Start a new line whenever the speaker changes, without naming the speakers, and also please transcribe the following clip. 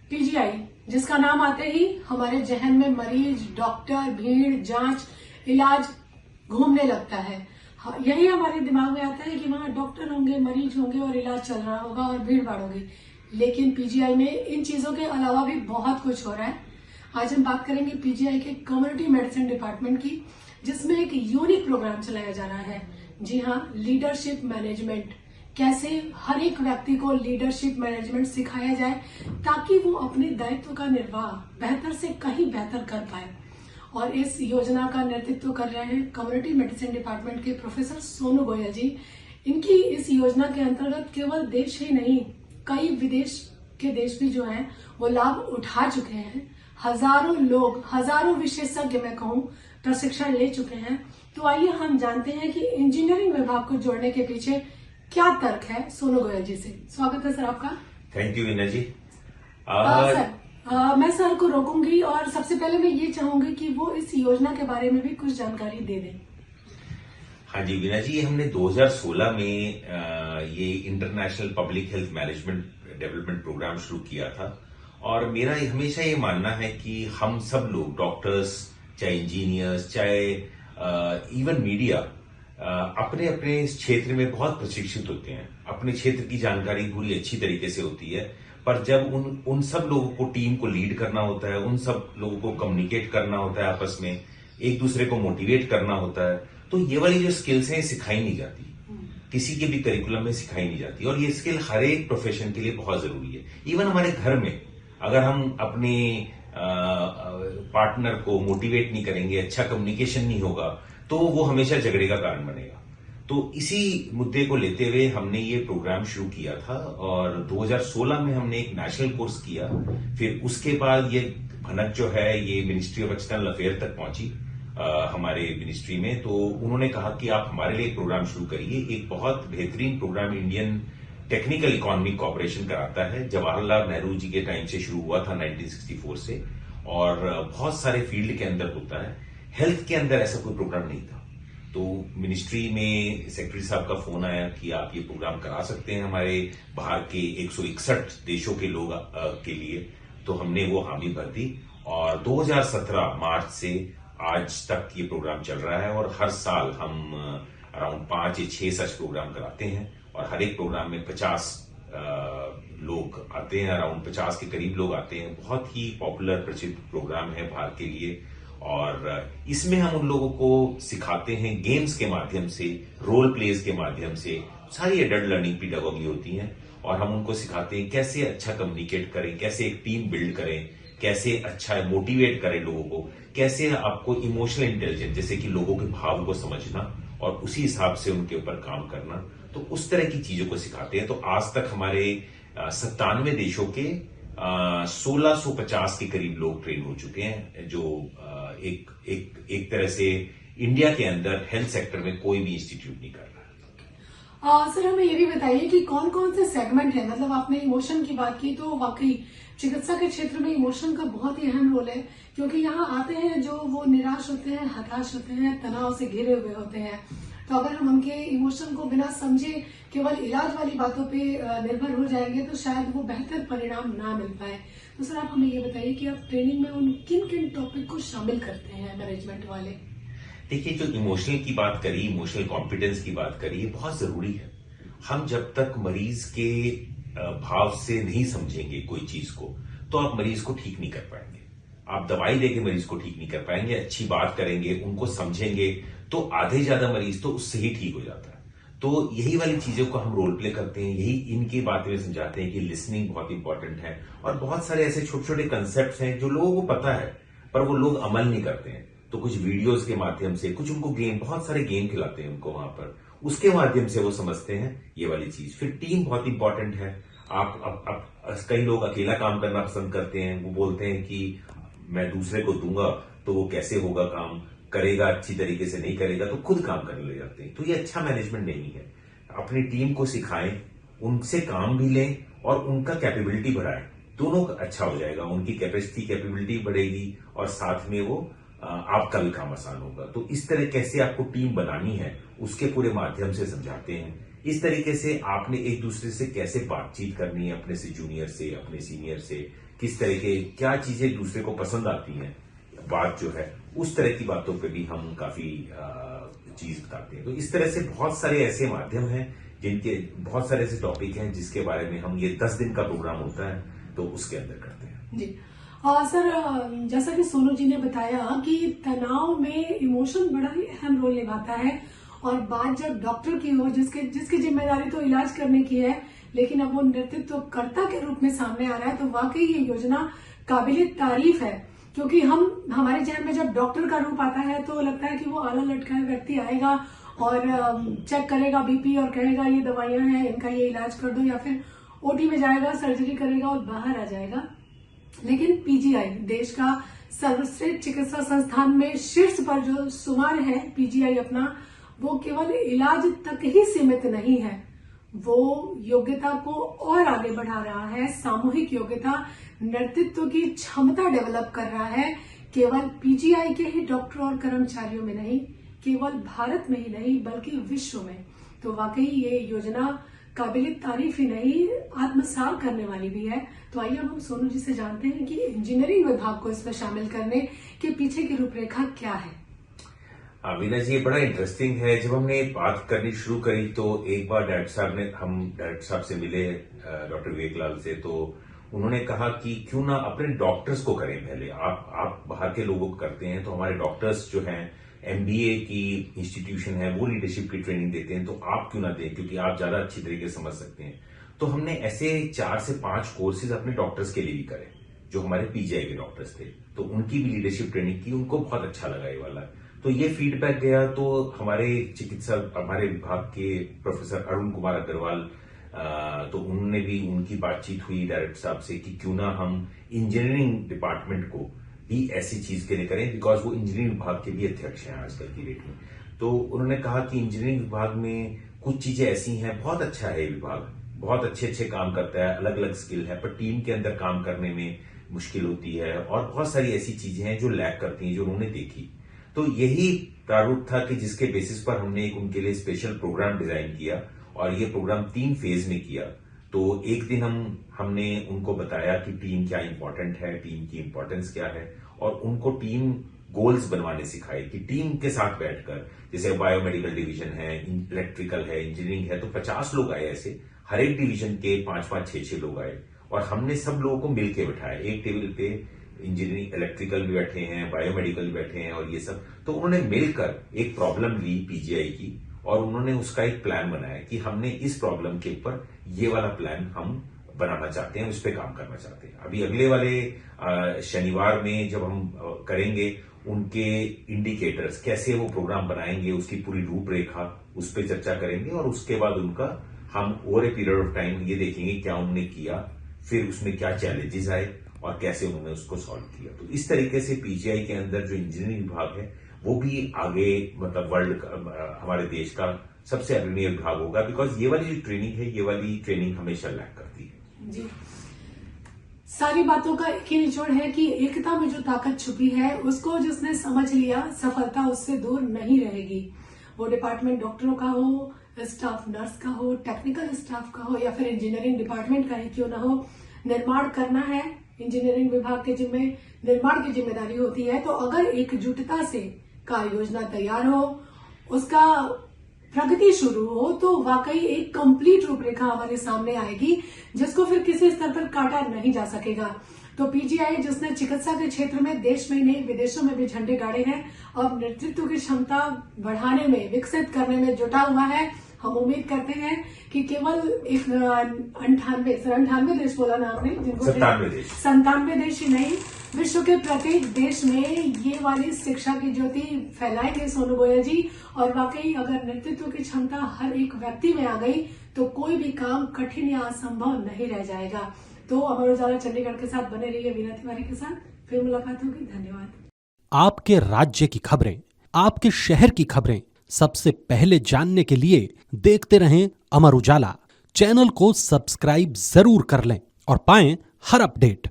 PGI जिसका नाम आते ही हमारे जहन में मरीज, डॉक्टर, भीड़, जांच, इलाज घूमने लगता है। यही हमारे दिमाग में आता है कि वहां डॉक्टर होंगे, मरीज होंगे और इलाज चल रहा होगा और भीड़ भाड़ होगी। लेकिन पीजीआई में इन चीजों के अलावा भी बहुत कुछ हो रहा है। आज हम बात करेंगे पीजीआई के कम्युनिटी मेडिसिन डिपार्टमेंट की, जिसमें एक यूनिक प्रोग्राम चलाया जा रहा है। जी हाँ, लीडरशिप मैनेजमेंट। कैसे हर एक व्यक्ति को लीडरशिप मैनेजमेंट सिखाया जाए ताकि वो अपने दायित्व का निर्वाह बेहतर से कहीं बेहतर कर पाए। और इस योजना का नेतृत्व कर रहे हैं कम्युनिटी मेडिसिन डिपार्टमेंट के प्रोफेसर सोनू गोयल जी। इनकी इस योजना के अंतर्गत केवल देश ही नहीं, कई विदेश के देश भी जो हैं वो लाभ उठा चुके हैं। हजारों लोग, हजारों विशेषज्ञ मैं कहूँ, प्रशिक्षण ले चुके हैं। तो आइए हम जानते हैं कि इंजीनियरिंग विभाग को जोड़ने के पीछे क्या तर्क है। सोनू गोयल जी से स्वागत है सर आपका।
Thank you Veena ji.
Sir मैं सर को रोकूंगी और सबसे पहले मैं ये चाहूंगी कि वो इस योजना के बारे में भी कुछ जानकारी दे दें।
हाँ जी वीना जी, हमने 2016 में ये international public health management development programme शुरू किया था। और मेरा हमेशा ये मानना है कि हम सब लोग, डॉक्टर्स, चाहे इंजीनियर्स, चाहे इवन मीडिया, अपने अपने क्षेत्र में बहुत प्रशिक्षित होते हैं। अपने क्षेत्र की जानकारी पूरी अच्छी तरीके से होती है, पर जब उन सब लोगों को, टीम को लीड करना होता है, उन सब लोगों को कम्युनिकेट करना होता है, आपस में एक दूसरे को मोटिवेट करना होता है, तो ये वाली जो स्किल्स हैं सिखाई नहीं जाती, किसी के भी करिकुलम में सिखाई नहीं जाती। और ये स्किल हर एक प्रोफेशन के लिए बहुत जरूरी है। इवन हमारे घर में अगर हम अपने पार्टनर को मोटिवेट नहीं करेंगे, अच्छा कम्युनिकेशन नहीं होगा, तो वो हमेशा झगड़े का कारण बनेगा। तो इसी मुद्दे को लेते हुए हमने ये प्रोग्राम शुरू किया था और 2016 में हमने एक नेशनल कोर्स किया। फिर उसके बाद ये भनक जो है ये मिनिस्ट्री ऑफ एक्सटर्नल अफेयर तक पहुंची हमारे मिनिस्ट्री में। तो उन्होंने कहा कि आप हमारे लिए एक प्रोग्राम शुरू करिए। एक बहुत बेहतरीन programme Indian technical economic corporation कराता है। जवाहरलाल नेहरू जी के टाइम से शुरू हुआ था 1964 से, और बहुत सारे फील्ड के अंदर होता है। हेल्थ के अंदर ऐसा कोई प्रोग्राम नहीं था। तो मिनिस्ट्री में सेक्रेटरी साहब का फोन आया कि आप ये प्रोग्राम करा सकते हैं हमारे बाहर के 161 देशों के लोग के लिए। तो हमने वो हामी भर दी और 2017 मार्च से आज तक ये प्रोग्राम चल रहा है। और हर साल हम अराउंड 5 या 6 सच प्रोग्राम कराते हैं और हर एक प्रोग्राम में 50 लोग आते हैं, अराउंड 50 के करीब लोग आते हैं। बहुत ही पॉपुलर प्रसिद्ध प्रोग्राम है बाहर के लिए। और इसमें हम उन लोगों को सिखाते हैं गेम्स के माध्यम से, रोल प्लेज के माध्यम से। सारी एडल्ट लर्निंग पेडागोजी होती है और हम उनको सिखाते हैं कैसे अच्छा कम्युनिकेट करें, कैसे एक टीम बिल्ड करें, कैसे अच्छा मोटिवेट करें लोगों को, कैसे आपको इमोशनल इंटेलिजेंस, जैसे कि लोगों के भाव को समझना और उसी हिसाब से उनके ऊपर काम करना। तो उस तरह की चीजों को सिखाते हैं। तो आज तक हमारे 97 देशों के 1650 के करीब लोग ट्रेन हो चुके हैं, जो एक तरह से इंडिया के अंदर हेल्थ सेक्टर में कोई भी इंस्टीट्यूट नहीं कर रहा है।
सर हमें ये भी बताइए कि कौन कौन से सेगमेंट है। मतलब आपने इमोशन की बात की, तो वाकई चिकित्सा के क्षेत्र में इमोशन का बहुत ही अहम रोल है, क्योंकि यहाँ आते हैं जो वो निराश होते हैं, हताश होते हैं, तनाव से घिरे हुए होते हैं। तो अगर हम उनके इमोशन को बिना समझे केवल इलाज वाली बातों पे निर्भर हो जाएंगे तो शायद वो बेहतर परिणाम ना मिल पाए। तो सर आप हमें ये बताइए कि आप ट्रेनिंग में उन किन किन टॉपिक को शामिल करते हैं मैनेजमेंट वाले।
देखिए, जो इमोशनल की बात करी, इमोशनल कॉम्पिटेंस की बात करी, ये बहुत जरूरी है। हम जब तक मरीज के भाव से नहीं समझेंगे कोई चीज को, तो आप मरीज को ठीक नहीं कर पाएंगे। आप दवाई देके मरीज को ठीक नहीं कर पाएंगे। अच्छी बात करेंगे, उनको समझेंगे, तो आधे ज्यादा मरीज तो उससे ही ठीक हो जाता है। तो यही वाली चीजों को हम रोल प्ले करते हैं, यही इनकी बातें में समझाते हैं कि लिसनिंग बहुत इंपॉर्टेंट है। और बहुत सारे ऐसे छोटे छोटे कंसेप्ट हैं जो लोगों को पता है पर वो लोग अमल नहीं करते हैं। तो कुछ वीडियोस के माध्यम से, कुछ उनको गेम, बहुत सारे गेम खिलाते हैं उनको वहां पर, उसके माध्यम से वो समझते हैं ये वाली चीज। फिर टीम बहुत इंपॉर्टेंट है। आप कई लोग अकेला काम करना पसंद करते हैं। वो बोलते हैं कि मैं दूसरे को दूंगा तो वो कैसे होगा काम, करेगा अच्छी तरीके से, नहीं करेगा तो खुद काम करने लग जाते हैं। तो ये अच्छा मैनेजमेंट नहीं है। अपनी टीम को सिखाएं, उनसे काम भी लें और उनका कैपेबिलिटी बढ़ाएं, दोनों अच्छा हो जाएगा। उनकी कैपेबिलिटी बढ़ेगी और साथ में वो आपका भी काम आसान होगा। तो इस तरह कैसे आपको टीम बनानी है उसके पूरे माध्यम से समझाते हैं। इस तरीके से आपने एक दूसरे से कैसे बातचीत करनी है, अपने से जूनियर से, अपने सीनियर से, किस तरह के क्या चीजें दूसरे को पसंद आती हैं, बात जो है उस तरह की बातों पे भी हम काफी चीज बताते हैं। तो इस तरह से बहुत सारे ऐसे माध्यम हैं, जिनके बहुत सारे ऐसे टॉपिक हैं जिसके बारे में हम, ये 10 दिन का प्रोग्राम होता है तो उसके अंदर करते हैं।
जी सर, जैसा कि सोनू जी ने बताया कि तनाव में इमोशन बड़ा ही अहम रोल निभाता है, और बात जब डॉक्टर की हो, जिसकी जिम्मेदारी तो इलाज करने की है, लेकिन अब वो नेतृत्वकर्ता के रूप में सामने आ रहा है, तो वाकई ये योजना काबिले तारीफ है। क्योंकि हमारे जहन में जब डॉक्टर का रूप आता है तो लगता है कि वो आला लटका व्यक्ति आएगा और चेक करेगा बीपी और कहेगा ये दवाइयां हैं, इनका ये इलाज कर दो, या फिर ओटी में जाएगा, सर्जरी करेगा और बाहर आ जाएगा। लेकिन पीजीआई देश का सर्वश्रेष्ठ चिकित्सा संस्थान में शीर्ष पर जो सुमार है पीजीआई अपना, वो केवल इलाज तक ही सीमित नहीं है, वो योग्यता को और आगे बढ़ा रहा है, सामूहिक योग्यता, नेतृत्व की क्षमता डेवलप कर रहा है, केवल पीजीआई के ही डॉक्टर और कर्मचारियों में नहीं, केवल भारत में ही नहीं बल्कि विश्व में। तो वाकई ये योजना काबिल तारीफ ही नहीं, आत्मसात करने वाली भी है। तो आइए हम सोनू जी से जानते हैं कि इंजीनियरिंग विभाग को इसमें शामिल करने के पीछे की रूपरेखा क्या है।
वीना जी, ये बड़ा इंटरेस्टिंग है। जब हमने बात करनी शुरू करी तो एक बार हम डायरेक्टर साहब से मिले, डॉक्टर विवेकलाल से, तो उन्होंने कहा कि क्यों ना अपने डॉक्टर्स को करें पहले। आप बाहर के लोगों को करते हैं, तो हमारे डॉक्टर्स जो हैं, एमबीए की इंस्टीट्यूशन है, वो लीडरशिप की ट्रेनिंग देते हैं, तो आप क्यों ना दें, क्योंकि आप ज्यादा अच्छी तरीके से समझ सकते हैं। तो हमने ऐसे 4 से 5 कोर्सेज अपने डॉक्टर्स के लिए भी करे, जो हमारे पीजीआई के डॉक्टर्स थे, तो उनकी भी लीडरशिप ट्रेनिंग की, उनको बहुत अच्छा लगा ये वाला। तो ये फीडबैक गया, तो हमारे विभाग के प्रोफेसर अरुण कुमार अग्रवाल, तो उन्होंने भी, उनकी बातचीत हुई डायरेक्टर साहब से कि क्यों ना हम इंजीनियरिंग डिपार्टमेंट को भी ऐसी चीज के लिए करें, बिकॉज वो इंजीनियरिंग विभाग के भी अध्यक्ष हैं आजकल की डेट में। तो उन्होंने कहा कि इंजीनियरिंग विभाग में कुछ चीजें ऐसी हैं, बहुत अच्छा है ये विभाग, बहुत अच्छे काम करता है, अलग अलग स्किल है, पर टीम के अंदर काम करने में मुश्किल होती है, और बहुत सारी ऐसी चीजें हैं जो लैक करती हैं, जो उन्होंने देखी। तो यही प्रारूप था कि जिसके बेसिस पर हमने एक उनके लिए स्पेशल प्रोग्राम डिजाइन किया, और ये प्रोग्राम 3 फेज में किया। तो एक दिन हमने उनको बताया कि टीम क्या इंपॉर्टेंट है, टीम की इंपॉर्टेंस क्या है, और उनको टीम गोल्स बनवाने सिखाए कि टीम के साथ बैठकर, जैसे बायोमेडिकल डिवीजन है, इलेक्ट्रिकल है, इंजीनियरिंग है, तो 50 लोग आए ऐसे, हर एक डिवीजन के 5-5, 6-6 लोग आए, और हमने सब लोगों को मिलकर बैठाया एक टेबल पे। इंजीनियरिंग, इलेक्ट्रिकल भी बैठे हैं, बायोमेडिकल भी बैठे हैं, और ये सब, तो उन्होंने मिलकर एक प्रॉब्लम ली पीजीआई की, और उन्होंने उसका एक प्लान बनाया कि हमने इस प्रॉब्लम के ऊपर ये वाला प्लान हम बनाना चाहते हैं, उस पर काम करना चाहते हैं। अभी अगले वाले शनिवार में जब हम करेंगे, उनके इंडिकेटर्स कैसे वो प्रोग्राम बनाएंगे, उसकी पूरी रूपरेखा, उस पर चर्चा करेंगे, और उसके बाद उनका हम over a period of time ये देखेंगे क्या उन्होंने किया, फिर उसमें क्या चैलेंजेस आए और कैसे उन्होंने उसको सॉल्व किया। तो इस तरीके से पीजीआई के अंदर जो इंजीनियरिंग विभाग है, वो भी आगे, मतलब वर्ल्ड, हमारे देश का सबसे अग्रणी विभाग होगा, बिकॉज ये वाली जो ट्रेनिंग है, ये वाली ट्रेनिंग हमेशा लैक करती है।
जी, सारी बातों का एक ही निचोड़ है कि एकता में जो ताकत छुपी है, उसको जिसने समझ लिया, सफलता उससे दूर नहीं रहेगी। वो डिपार्टमेंट डॉक्टरों का हो, स्टाफ नर्स का हो, टेक्निकल स्टाफ का हो, या फिर इंजीनियरिंग डिपार्टमेंट का ही क्यों ना हो, निर्माण करना है, इंजीनियरिंग विभाग के जिम्मे निर्माण की जिम्मेदारी होती है। तो अगर एकजुटता से कार्य योजना तैयार हो, उसका प्रगति शुरू हो, तो वाकई एक कंप्लीट रूपरेखा हमारे सामने आएगी, जिसको फिर किसी स्तर पर काटा नहीं जा सकेगा। तो पीजीआई, जिसने चिकित्सा के क्षेत्र में देश में नहीं विदेशों में भी झंडे गाड़े हैं, अब नेतृत्व की क्षमता बढ़ाने में, विकसित करने में जुटा हुआ है। हम उम्मीद करते हैं कि केवल एक 98 देश बोला ना आपने, जिनको 97 देश ही नहीं, विश्व के प्रत्येक देश में ये वाली शिक्षा की ज्योति फैलाएंगे सोनू गोयल जी। और वाकई अगर नेतृत्व की क्षमता हर एक व्यक्ति में आ गई, तो कोई भी काम कठिन या असंभव नहीं रह जाएगा। तो अमर उजाला चंडीगढ़ के साथ बने रहिए, वीना तिवारी के साथ फिर मुलाकात होगी। धन्यवाद।
आपके राज्य की खबरें, आपके शहर की खबरें सबसे पहले जानने के लिए देखते रहें अमर उजाला। चैनल को सब्सक्राइब जरूर कर लें और पाएं हर अपडेट।